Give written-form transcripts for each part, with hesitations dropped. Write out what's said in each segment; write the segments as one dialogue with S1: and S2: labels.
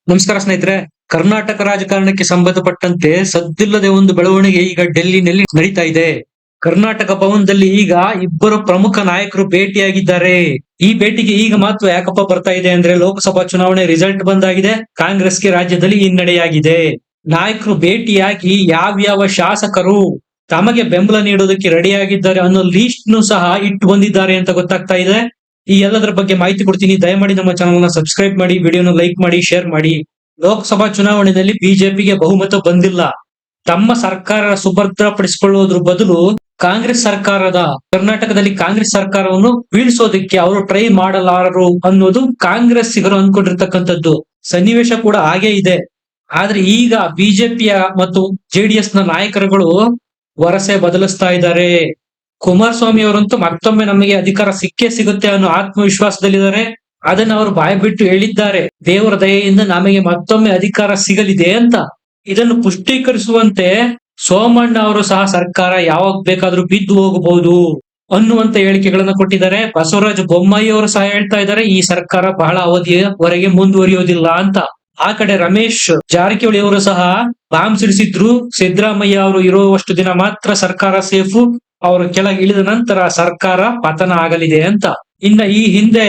S1: ನಮಸ್ಕಾರ ಸ್ನೇಹಿತರೆ. ಕರ್ನಾಟಕ ರಾಜಕಾರಣಕ್ಕೆ ಸಂಬಂಧಪಟ್ಟಂತೆ ಸದ್ದಿಲ್ಲದೆ ಒಂದು ಬೆಳವಣಿಗೆ ಈಗ ಡೆಲ್ಲಿನಲ್ಲಿ ನಡೀತಾ ಇದೆ. ಕರ್ನಾಟಕ ಭವನದಲ್ಲಿ ಈಗ ಇಬ್ಬರು ಪ್ರಮುಖ ನಾಯಕರು ಭೇಟಿಯಾಗಿದ್ದಾರೆ. ಈ ಭೇಟಿಗೆ ಈಗ ಮಾತ್ರ ಯಾಕಪ್ಪ ಬರ್ತಾ ಇದೆ ಅಂದ್ರೆ ಲೋಕಸಭಾ ಚುನಾವಣೆ ರಿಸಲ್ಟ್ ಬಂದಾಗಿದೆ. ಕಾಂಗ್ರೆಸ್ಗೆ ರಾಜ್ಯದಲ್ಲಿ ಹಿನ್ನಡೆಯಾಗಿದೆ. ನಾಯಕರು ಭೇಟಿಯಾಗಿ ಯಾವ್ಯಾವ ಶಾಸಕರು ತಮಗೆ ಬೆಂಬಲ ನೀಡೋದಕ್ಕೆ ರೆಡಿಯಾಗಿದ್ದಾರೆ ಅನ್ನೋ ಲೀಸ್ಟ್ ನು ಸಹ ಇಟ್ಟು ಬಂದಿದ್ದಾರೆ ಅಂತ ಗೊತ್ತಾಗ್ತಾ ಇದೆ. ಈ ಎಲ್ಲದರ ಬಗ್ಗೆ ಮಾಹಿತಿ ಕೊಡ್ತೀನಿ. ದಯಮಾಡಿ ನಮ್ಮ ಚಾನಲ್ ನ ಸಬ್ಸ್ಕ್ರೈಬ್ ಮಾಡಿ, ವಿಡಿಯೋನ ಲೈಕ್ ಮಾಡಿ, ಶೇರ್ ಮಾಡಿ. ಲೋಕಸಭಾ ಚುನಾವಣೆಯಲ್ಲಿ ಬಿಜೆಪಿಗೆ ಬಹುಮತ ಬಂದಿಲ್ಲ. ತಮ್ಮ ಸರ್ಕಾರ ಸುಭದ್ರಪಡಿಸಿಕೊಳ್ಳುವುದ್ರ ಬದಲು ಕಾಂಗ್ರೆಸ್ ಸರ್ಕಾರದ ಕರ್ನಾಟಕದಲ್ಲಿ ಕಾಂಗ್ರೆಸ್ ಸರ್ಕಾರವನ್ನು ಬೀಳಿಸೋದಕ್ಕೆ ಅವರು ಟ್ರೈ ಮಾಡಲಾರರು ಅನ್ನೋದು ಕಾಂಗ್ರೆಸ್ಸಿಗರು ಅಂದ್ಕೊಂಡಿರ್ತಕ್ಕಂಥದ್ದು. ಸನ್ನಿವೇಶ ಕೂಡ ಹಾಗೆ ಇದೆ. ಆದ್ರೆ ಈಗ ಬಿಜೆಪಿಯ ಮತ್ತು ಜೆಡಿಎಸ್ ನ ನಾಯಕರುಗಳು ವರಸೆ ಬದಲಿಸ್ತಾ ಇದ್ದಾರೆ. ಕುಮಾರಸ್ವಾಮಿ ಅವರಂತೂ ಮತ್ತೊಮ್ಮೆ ನಮಗೆ ಅಧಿಕಾರ ಸಿಕ್ಕೇ ಸಿಗುತ್ತೆ ಅನ್ನೋ ಆತ್ಮವಿಶ್ವಾಸದಲ್ಲಿದ್ದಾರೆ. ಅದನ್ನ ಅವರು ಬಾಯಿ ಬಿಟ್ಟು ಹೇಳಿದ್ದಾರೆ, ದೇವರ ದಯೆಯಿಂದ ನಮಗೆ ಮತ್ತೊಮ್ಮೆ ಅಧಿಕಾರ ಸಿಗಲಿದೆ ಅಂತ. ಇದನ್ನು ಪುಷ್ಟೀಕರಿಸುವಂತೆ ಸೋಮಣ್ಣ ಅವರು ಸಹ ಸರ್ಕಾರ ಯಾವಾಗ ಬೇಕಾದ್ರೂ ಬಿದ್ದು ಹೋಗಬಹುದು ಅನ್ನುವಂತ ಹೇಳಿಕೆಗಳನ್ನ ಕೊಟ್ಟಿದ್ದಾರೆ. ಬಸವರಾಜ ಬೊಮ್ಮಾಯಿ ಅವರು ಸಹ ಹೇಳ್ತಾ ಇದ್ದಾರೆ, ಈ ಸರ್ಕಾರ ಬಹಳ ಅವಧಿಯವರೆಗೆ ಮುಂದುವರಿಯೋದಿಲ್ಲ ಅಂತ. ಆ ಕಡೆ ರಮೇಶ್ ಜಾರಕಿಹೊಳಿ ಅವರು ಸಹ ಬಾಂಬ್ ಸಿಡಿಸಿದ್ರು. ಸಿದ್ದರಾಮಯ್ಯ ಅವರು ಇರುವಷ್ಟು ದಿನ ಮಾತ್ರ ಸರ್ಕಾರ ಸೇಫು, ಅವರು ಕೆಳಗೆ ಇಳಿದ ನಂತರ ಸರ್ಕಾರ ಪತನ ಆಗಲಿದೆ ಅಂತ. ಇನ್ನ ಈ ಹಿಂದೆ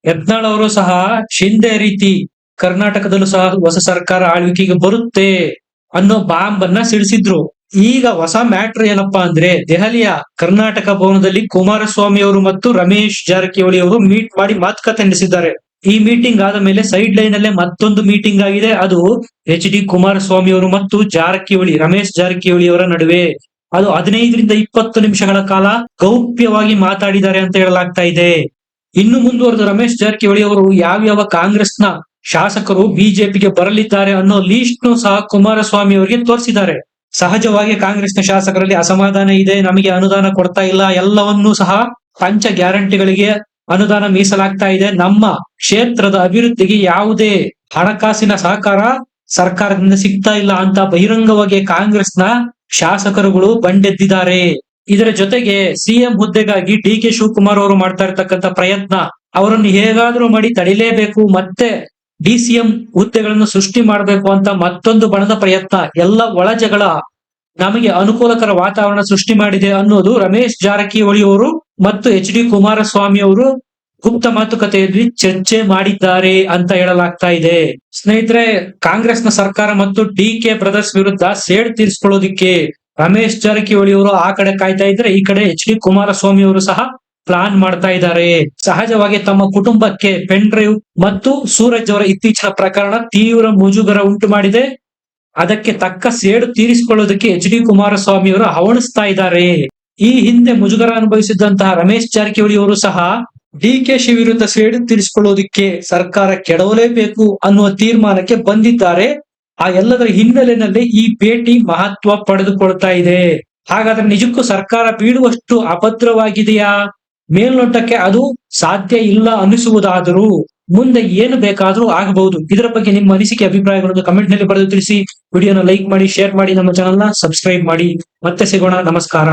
S1: ಯತ್ನಾಳ್ ಅವರು ಸಹ ಶಿಂದೆ ರೀತಿ ಕರ್ನಾಟಕದಲ್ಲೂ ಸಹ ಹೊಸ ಸರ್ಕಾರ ಆಳ್ವಿಕೆಗೆ ಬರುತ್ತೆ ಅನ್ನೋ ಬಾಂಬ್ ಅನ್ನ ಸಿಡಿಸಿದ್ರು. ಈಗ ಹೊಸ ಮ್ಯಾಟ್ರ್ ಏನಪ್ಪಾ ಅಂದ್ರೆ ದೆಹಲಿಯ ಕರ್ನಾಟಕ ಭವನದಲ್ಲಿ ಕುಮಾರಸ್ವಾಮಿ ಅವರು ಮತ್ತು ರಮೇಶ್ ಜಾರಕಿಹೊಳಿ ಅವರು ಮೀಟ್ ಮಾಡಿ ಮಾತುಕತೆ ನಡೆಸಿದ್ದಾರೆ. ಈ ಮೀಟಿಂಗ್ ಆದ ಮೇಲೆ ಸೈಡ್ ಲೈನ್ ಅಲ್ಲೇ ಮತ್ತೊಂದು ಮೀಟಿಂಗ್ ಆಗಿದೆ. ಅದು HD ಕುಮಾರಸ್ವಾಮಿ ಅವರು ಮತ್ತು ರಮೇಶ್ ಜಾರಕಿಹೊಳಿ ಅವರ ನಡುವೆ. ಅದು 15ರಿಂದ 20 ನಿಮಿಷಗಳ ಕಾಲ ಗೌಪ್ಯವಾಗಿ ಮಾತಾಡಿದ್ದಾರೆ ಅಂತ ಹೇಳಲಾಗ್ತಾ ಇದೆ. ಇನ್ನು ಮುಂದುವರೆದ ರಮೇಶ್ ಜಾರಕಿಹೊಳಿ ಅವರು ಯಾವ್ಯಾವ ಕಾಂಗ್ರೆಸ್ನ ಶಾಸಕರು ಬಿಜೆಪಿಗೆ ಬರಲಿದ್ದಾರೆ ಅನ್ನೋ ಲೀಸ್ಟ್ ನು ಸಹ ಕುಮಾರಸ್ವಾಮಿ ಅವರಿಗೆ ತೋರಿಸಿದ್ದಾರೆ. ಸಹಜವಾಗಿ ಕಾಂಗ್ರೆಸ್ನ ಶಾಸಕರಲ್ಲಿ ಅಸಮಾಧಾನ ಇದೆ, ನಮಗೆ ಅನುದಾನ ಕೊಡ್ತಾ ಇಲ್ಲ, ಎಲ್ಲವನ್ನೂ ಸಹ ಪಂಚ ಗ್ಯಾರಂಟಿಗಳಿಗೆ ಅನುದಾನ ಮೀಸಲಾಗ್ತಾ ಇದೆ, ನಮ್ಮ ಕ್ಷೇತ್ರದ ಅಭಿವೃದ್ಧಿಗೆ ಯಾವುದೇ ಹಣಕಾಸಿನ ಸಹಕಾರ ಸರ್ಕಾರದಿಂದ ಸಿಗ್ತಾ ಇಲ್ಲ ಅಂತ ಬಹಿರಂಗವಾಗಿ ಕಾಂಗ್ರೆಸ್ನ ಶಾಸಕರುಗಳು ಬಂಡೆದ್ದಿದ್ದಾರೆ. ಇದರ ಜೊತೆಗೆ ಸಿಎಂ ಹುದ್ದೆಗಾಗಿ DK ಶಿವಕುಮಾರ್ ಅವರು ಮಾಡ್ತಾ ಇರ್ತಕ್ಕಂಥ ಪ್ರಯತ್ನ, ಅವರನ್ನು ಹೇಗಾದ್ರೂ ಮಾಡಿ ತಡಿಲೇಬೇಕು, ಮತ್ತೆ DCM ಹುದ್ದೆಗಳನ್ನು ಸೃಷ್ಟಿ ಮಾಡಬೇಕು ಅಂತ ಮತ್ತೊಂದು ಬಣದ ಪ್ರಯತ್ನ, ಎಲ್ಲ ಒಳಜಗಳ ನಮಗೆ ಅನುಕೂಲಕರ ವಾತಾವರಣ ಸೃಷ್ಟಿ ಮಾಡಿದೆ ಅನ್ನೋದು ರಮೇಶ್ ಜಾರಕಿಹೊಳಿ ಅವರು ಮತ್ತು HD ಕುಮಾರಸ್ವಾಮಿ ಅವರು ಗುಪ್ತ ಮಾತುಕತೆಯಲ್ಲಿ ಚರ್ಚೆ ಮಾಡಿದ್ದಾರೆ ಅಂತ ಹೇಳಲಾಗ್ತಾ ಇದೆ. ಸ್ನೇಹಿತರೆ, ಕಾಂಗ್ರೆಸ್ನ ಸರ್ಕಾರ ಮತ್ತು DK ಬ್ರದರ್ಸ್ ವಿರುದ್ಧ ಸೇಡ್ ತೀರಿಸಿಕೊಳ್ಳೋದಿಕ್ಕೆ ರಮೇಶ್ ಜಾರಕಿಹೊಳಿ ಅವರು ಆ ಕಡೆ ಕಾಯ್ತಾ ಇದ್ರೆ, ಈ ಕಡೆ HD ಕುಮಾರಸ್ವಾಮಿ ಅವರು ಸಹ ಪ್ಲಾನ್ ಮಾಡ್ತಾ ಇದ್ದಾರೆ. ಸಹಜವಾಗಿ ತಮ್ಮ ಕುಟುಂಬಕ್ಕೆ ಪೆನ್ ಡ್ರೈವ್ ಮತ್ತು ಸೂರಜ್ ಅವರ ಇತ್ತೀಚಿನ ಪ್ರಕರಣ ತೀವ್ರ ಮುಜುಗರ ಉಂಟು ಮಾಡಿದೆ. ಅದಕ್ಕೆ ತಕ್ಕ ಸೇಡು ತೀರಿಸಿಕೊಳ್ಳೋದಕ್ಕೆ HD ಕುಮಾರಸ್ವಾಮಿ ಅವರು ಹವಣಿಸ್ತಾ ಇದ್ದಾರೆ. ಈ ಹಿಂದೆ ಮುಜುಗರ ಅನುಭವಿಸಿದಂತಹ ರಮೇಶ್ ಜಾರಕಿಹೊಳಿ ಅವರು ಸಹ DKಶಿ ವಿರುದ್ಧ ಸೇಡು ತೀರಿಸಿಕೊಳ್ಳೋದಕ್ಕೆ ಸರ್ಕಾರ ಕೆಡವಲೇಬೇಕು ಅನ್ನುವ ತೀರ್ಮಾನಕ್ಕೆ ಬಂದಿದ್ದಾರೆ. ಆ ಎಲ್ಲದರ ಹಿನ್ನೆಲೆಯಲ್ಲಿ ಈ ಭೇಟಿ ಮಹತ್ವ ಪಡೆದುಕೊಳ್ತಾ ಇದೆ. ಹಾಗಾದ್ರೆ ನಿಜಕ್ಕೂ ಸರ್ಕಾರ ಬೀಳುವಷ್ಟು ಅಭದ್ರವಾಗಿದೆಯಾ? ಮೇಲ್ನೋಟಕ್ಕೆ ಅದು ಸಾಧ್ಯ ಇಲ್ಲ ಅನ್ನಿಸುವುದಾದರೂ ಮುಂದೆ ಏನು ಬೇಕಾದ್ರೂ ಆಗಬಹುದು. ಇದರ ಬಗ್ಗೆ ನಿಮ್ಮ ಅನಿಸಿಕೆ, ಅಭಿಪ್ರಾಯಗಳನ್ನು ಕಮೆಂಟ್ ನಲ್ಲಿ ಬರೆದು ತಿಳಿಸಿ. ವಿಡಿಯೋನ ಲೈಕ್ ಮಾಡಿ, ಶೇರ್ ಮಾಡಿ, ನಮ್ಮ ಚಾನಲ್ ನ ಸಬ್ಸ್ಕ್ರೈಬ್ ಮಾಡಿ. ಮತ್ತೆ ಸಿಗೋಣ. ನಮಸ್ಕಾರ.